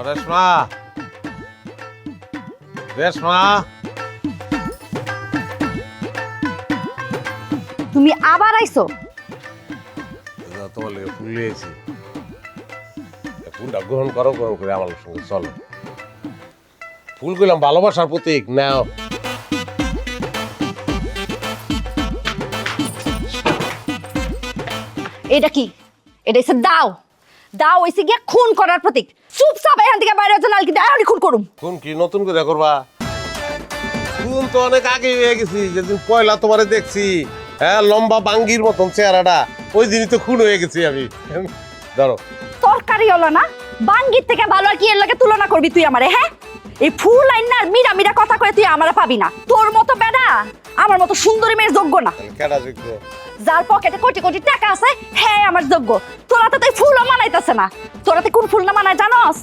রেশমা রেশমা তুমি আবার আইছো? তোমার লেগে ফুল নিয়েছি, ফুলটা গ্রহণ করো, গ্রহণ করে আমার সঙ্গে চলো। ফুল করলাম ভালোবাসার প্রতীক, নাও। এটা কি? এটা হচ্ছে দাও। দাও হইছে গিয়া খুন করার প্রতীক। চুপচাপ এখান থেকে বাইরে যান, কিন্তু এখনই খুন করুম। খুন কি নতুন করে করবা? খুন তো অনেক আগে হয়ে গেছি, যেদিন পয়লা তোমারে দেখছি, হ্যাঁ, লম্বা বাঙ্গির মতন চেহারাটা, ওই দিনই তো খুন হয়ে গেছি আমি। ধরো তরকারি হলো না, বাঙ্গির থেকে ভালো আর কি এর লাগে তুলনা করবি তুই আমারে? হ্যাঁ, এই ফুল আইন আর মিরা মিরা কথা কয়ে তুই আমারে পাবি না। তোর মতো বেডা আমার মতো সুন্দরী মেয়ের যোগ্য না। কেডা যোগ্য? যার পকেটে কোটি কোটি টাকা আছে হ্যাঁ আমার যোগ্য। তোরাতে তো ফুলও মানাইতেছে না। তোরাতে কোন ফুল না মানায় জানোস?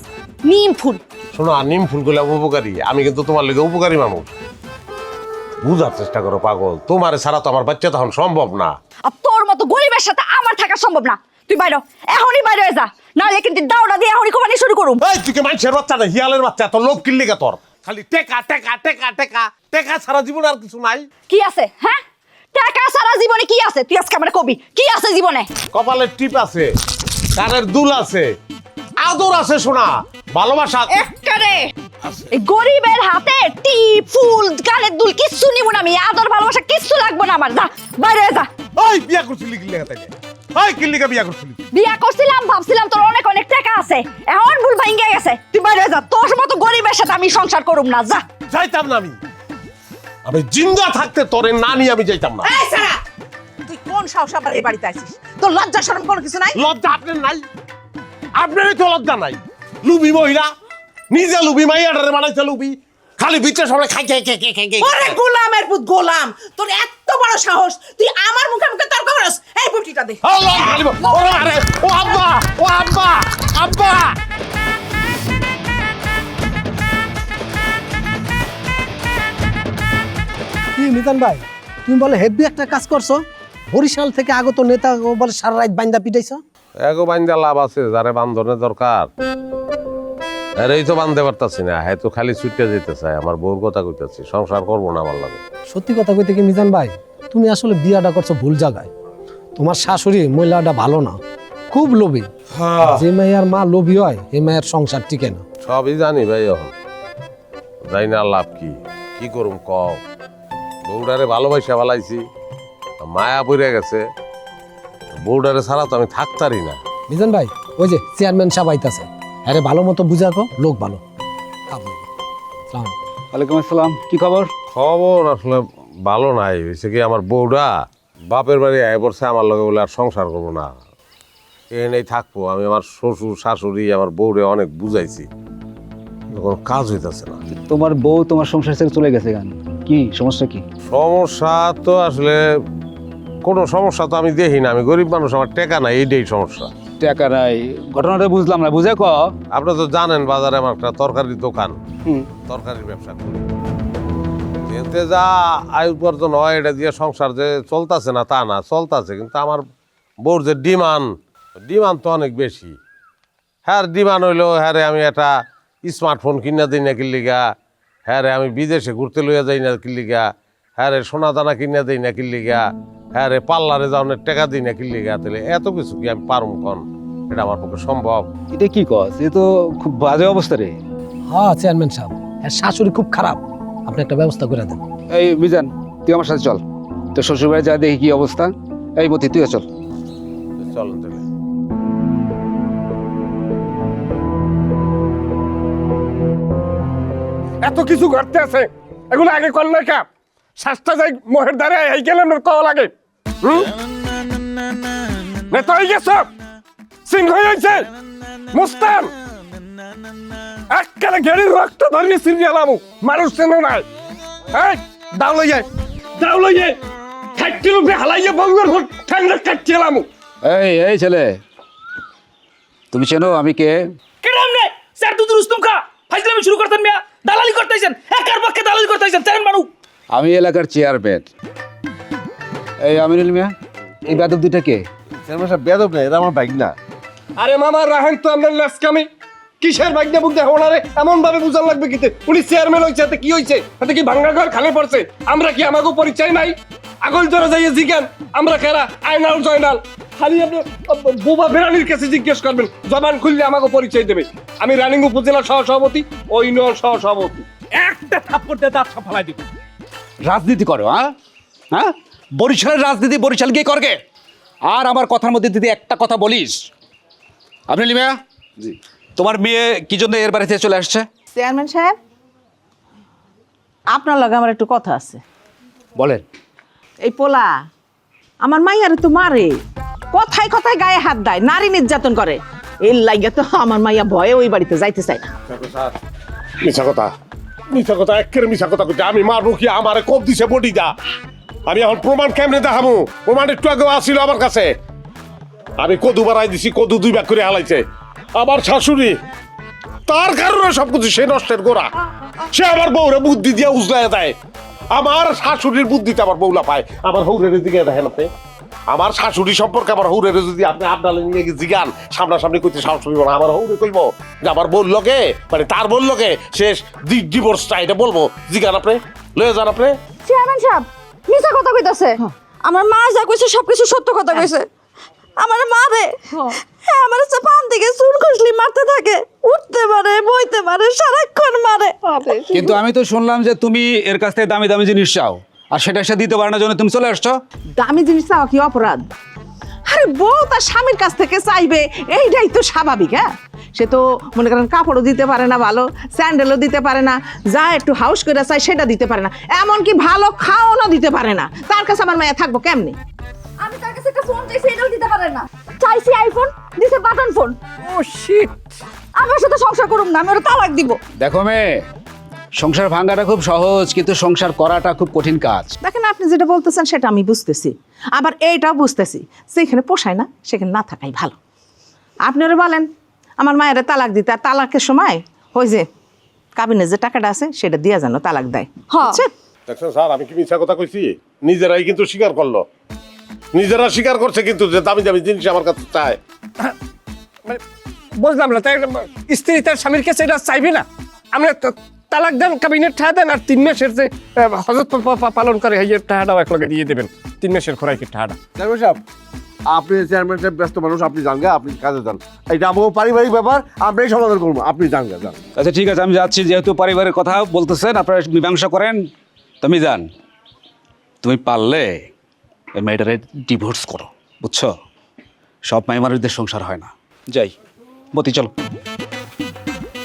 নিম ফুল। শোনো, নিম ফুল গুলা উপকারী, আমি কিন্তু তোমার লেগে উপকারী মানুষ। বুঝার চেষ্টা করো পাগল, তোমার ছাড়া তো আমার বাচ্চা তখন সম্ভব না। আর তোর মতো গরিবের সাথে আমার থাকা সম্ভব না। তুই বাইরে এখনই বাইরে হয়ে যা, নাহলে কিন্তু দাওড়া দিয়ে এখনই কোমানি শুরু করুম। এই তুই কি মানুষের বাচ্চা না, হিয়ালের বাচ্চা? তোর লোভ কিনলি কে? তোর খালি টেকা টেকা টেকা টেকা টেকা সারা জীবন আর কিছু নাই? কি আছে? হ্যাঁ, টাকা সারা জীবনে কি আছে? তুই আজকে আমার কবি কি আছে জীবনে? কপালের টিপ আছে, কানের দুল আছে, আদর আছে, শোনা ভালোবাসা একটারে। এই গরিবের হাতে টিপ ফুল কানের দুল কিচ্ছু নিব না আমি। আদর ভালোবাসা কিচ্ছু লাগবে না আমার। যা বাইরে হয়ে যা। ওই বিয়া করছিলি কি লেগে তাইলে? ওই কি লেগে বিয়া করছিলি? বিয়া করছিলাম, ভাবছিলাম তোর অনেক অনেক টাকা আছে, এখন ভুল ভাঙ্গে গেছে। তুই বাইরে হয়ে যা, তোর মতো গরিবের সাথে আমি সংসার করুম না। যা। যাইতাম না আমি, আমি জিন্দা থাকতে তোরে না নিয়ে আমি যাইতাম না। এই সারা, তুই কোন সাহস আবার এই বাড়িতে আসিস? তোর লজ্জা শরম কোনো কিছু নাই? লজ্জা আপনার নাই? আপনারই তো লজ্জা নাই। লুবি মহিলা, নিজে লুবি, মাইয়াটারে বানাইছে লুবি, খালি বিচে সবাই খাই খাই খাই খাই খাই। ওরে গোলামের পুত গোলাম, তোর এত বড় সাহস, তুই আমার মুখে মুখে তর্ক করস? এই বুটিটা দে। ও আব্বা, ও আব্বা, আব্বা। কি মিজান ভাই, তুমি বলে হেভি একটা কাজ করছো? বরিশাল থেকে আগত নেতা বলে সারা রাত বাইন্দা পিটাইছো? এগো বান্ধা লাভ আছে, যারে বান্ধনের দরকার আরে তো বান্ধতে পারতাছি না। হ্যাঁ তো খালি ছুটতে যেতে চায়, আমার বউর কথা কইতাছি, সংসার করবো না আমার লাগে। সত্যি কথা কইতে কি মিজান ভাই, তুমি আসলে বিয়াটা করছো ভুল জায়গায়। তোমার শাশুড়ি মহিলাটা ভালো না, খুব লোভী। যে মেয়ের মা লোভী হয় এই মেয়ের সংসার টিকে না। সবই জানি ভাই, এখন যাই না লাভ কি, কি করুম কও? বউডারে ভালোবাসা ভালাইছি, মায়া পড়ে গেছে, বউডারে ছাড়া তো আমি থাকতারি না। মিজান ভাই, ওই যে চেয়ারম্যান সাহেব আইতাছে, আরে ভালো মতো বুঝাকো, লোক ভালো। ওয়ালাইকুম আসসালাম, কি খবর? খবর আসলে ভালো নাই, হয়েছে কি আমার বউটা বাপের বাড়ি আয় পড়ছে, আমার লগে বলে আর সংসার করবো না, এনেই থাকবো। আমি আমার শ্বশুর শাশুড়ি আমার বউরে অনেক বুঝাইছি, কোনো কাজ হইতেছে না। তোমার বউ তোমার সংসার থেকে চলে গেছে কেন? কি সমস্যা? কি সমস্যা তো আসলে কোনো সমস্যা তো আমি দেখি না, আমি গরিব মানুষ, আমার টাকা নাই, এইটাই সমস্যা। টাকা নাই, ঘটনাটা বুঝলাম না, বুঝে ক। আপনি তো জানেন বাজারে আমার একটা তরকারির দোকান, তরকারির ব্যবসা করি, এতে যা আয় উপার্জন হয় এটা দিয়ে সংসার যে চলতেছে না তা না, চলতেছে, কিন্তু আমার বউর যে ডিমান্ড তো অনেক বেশি। হ্যাঁ ডিমান্ড হইলো, হ্যাঁ রে আমি একটা স্মার্টফোন কিনা দিই না কিল্লিগা, হ্যাঁ রে আমি বিদেশে ঘুরতে লইয়া যাই না কিল্লিগা, হ্যাঁ রে সোনা দানা কিনা দিই না কিল্লিগা, হ্যাঁ রে পার্লারে যাওয়ার টাকা দিই না কিল্লিগা। তাহলে এত কিছু কি আমি পারুম কন? এটা আমার পক্ষে সম্ভব? এটা কি কস? এ তো খুব বাজে অবস্থা রে। হ্যাঁ চেয়ারম্যান সাহেব, এর শাশুড়ি খুব খারাপ, আপনি একটা ব্যবস্থা করে দেন। এই মিজান, তুই আমার সাথে চল, তোর শ্বশুর বাড়ি যা দেখি কি অবস্থা। এই মতি, তুইও চল। চলেন তাহলে। এত কিছু ঘটতে আছে, এগুলো আগে কর না কা? শাস্তা যাই মোহের দ্বারে এই গেলাম না কল লাগে। নেতা হয়ে গেছ, সিংহ হয়েছে মুস্তান, এককালে গেড়ির রক্ত ধরিয়ে সিরিয়ালাম, মানুষ চেন নাই। এই দাও লইয়ে, দাও লইয়ে খাইতে রূপে হালাইয়ে বঙ্গর ভোট ঠান্ডা কাটছিলাম। এই ছেলে, তুমি চেনো আমি কে? কেরাম নে স্যার, তুই রুস্তম খা ফাইজলামি শুরু করতেন মিয়া, দালালি করতেছেন, একার পক্ষে দালালি করতেছেন চেন মানু। আমি এলাকার চেয়ারম্যান। এই আমিনুল মিয়া, এই বেদব দুইটা কে? বেদব না, এরা আমার বাইক না। আরে মামা রাহেন তো আমরা লাসকামি, কিসের ভাগ্যে বুক দেখো ওনারে এমন ভাবে বুঝান লাগবে কিতে উনি চেয়ারম্যান হয়েছে এতে কি হয়েছে এতে কি ভাঙ্গা ঘর খালে পড়ছে আমরা কি আমাকে পরিচয় নাই আগল ধরে যাইয়ে জিজ্ঞান আমরা কারা আয়নাল জয়নাল খালি আপনি বোবা বেরানির কাছে জিজ্ঞেস করবেন জবান খুললে আমাকে পরিচয় দেবে আমি রানিং উপজেলা সহসভাপতি ও ইউনিয়ন সহসভাপতি একটা থাপ্পড় দিয়ে দাঁত ফালাই দিব রাজনীতি করো হ্যাঁ হ্যাঁ বরিশালের রাজনীতি বরিশাল গিয়ে করগে আর আমার কথার মধ্যে যদি একটা কথা বলিস আপনি লিমিয়া জি তোমার মেয়ে কি জন্য এর বাড়িতে চলে আসছে চেয়ারম্যান সাহেব আপনার লগে আমার একটু কথা আছে। বলেন এই পোলা আমার মাইয়ারে তো মারে, কথায় কথায় গায়ে হাত দেয়, নারী নির্যাতন করে। এর লাগে তো আমার মাইয়া ভয়ে ওই বাড়িতে যাইতে চায় না। মিছা কথা একের মিছা কথা কইতে আমি মারবো কি আমারে কোপ দিছে বডি দা আমি এখন প্রমাণ কেমনে দেখাবো প্রমাণ একটু আগে আসিল আমার কাছে আমি কদু বাড়াই দিছি কদু 2 ভাগ করে হালাইছে আমার শাশুড়ি তার কারণে সবকিছু সে নষ্টের গোড়া সে আমার বউরে বুদ্ধি দিয়ে উজলায় দেয় আমার শাশুড়ির বুদ্ধিতে আমার বউলা পায় আমার হৌরের দিকে দেখেন আপনি আমার শাশুড়ি সম্পর্কে আমার হৌরের যদি আপনি আপনার নিয়ে জিগান সামনাসামনি কইতে সাহস হইব না আমার হৌরে কইব যে আমার বল লোকে মানে তার বল লোকে শেষ ডিভোর্সটা এটা বলবো জিগান আপনি লয়ে যান আপনি চেয়ারম্যান সাহেব মিছা কথা কইতাছে। আমার মা যা কইছে সবকিছু সত্য কথা কইছে। আমার মা রে হ্যাঁ আমার পান থেকে চুন খুশলি মারতে থাকে, উঠতে পারে বইতে পারে সারাক্ষণ মারে। কিন্তু আমি তো শুনলাম যে তুমি এর কাছ থেকে দামি দামি জিনিস চাও আর সেটা সে দিতে পারে না জন্য তুমি চলে আসছো দামি জিনিস চাওয়া কি অপরাধ? আরে বউ তার স্বামীর কাছ থেকে চাইবে এইটাই তো স্বাভাবিক। হ্যাঁ সে তো মনে করেন কাপড়ও দিতে পারে না, ভালো স্যান্ডেলও দিতে পারে না, যা একটু হাউস করে চাই সেটা দিতে পারে না, এমনকি ভালো খাওয়ানো দিতে পারে না। তার কাছে আমার মায়া থাকবো কেমনি? আমি তার কাছে একটা ফোন চাইছি, এটাও দিতে পারে না। চাইছি আইফোন, দিছে বাটন ফোন। ও শিট আমার সাথে সংসার করুম না, আমি ওর তালাক দিব। দেখো মেয়ে সংসার ভাঙাটা খুব সহজ কিন্তু সংসার করাটা খুব কঠিন কাজ দেখেন আপনি যেটা বলতেছেন সেটা আমি বুঝতেছি, আবার এইটাও বুঝতেছি যেখানে পোষায় না সেখানে না থাকাই ভালো। আপনি ওরা বলেন আমার মায়ের তালাক দিতে, আর তালাকের সময় ওই যে কাবিনে যে টাকাটা আছে সেটা দিয়ে যেন তালাক দেয়। বুঝছেন? দেখছেন স্যার আমি কি মিথ্যা কথা কইছি নিজেরাই কিন্তু স্বীকার করলো নিজেরা স্বীকার করছে কিন্তু যে দামি দামি জিনিস আমার কাছে চায় মানে বুঝলাম না তাই স্ত্রী তার স্বামীর কাছে এটা চাইবে না আমরা তালাক দেন কাবিনের ঠায়া দেন আর 3 মাসের যে হজরত পালন করে এই টাকাটাও একলগে দিয়ে দেবেন 3 মাসের খোরাকির টাকাটা চেয়ারম্যান সাহেব আপনি চেয়ারম্যান সাহেব ব্যস্ত মানুষ আপনি জান গা আপনি কাজে যান এটা আমার পারিবারিক ব্যাপার আমরাই সমাধান করবো আপনি যান গা যান আচ্ছা ঠিক আছে আমি যাচ্ছি যেহেতু পরিবারের কথা বলতেছেন আপনারা মীমাংসা করেন তুমি যান তুমি পারলে এই মেয়েটারে ডিভোর্স করো বুঝছো সব মাই মানুষদের সংসার হয় না যাই মতি চলো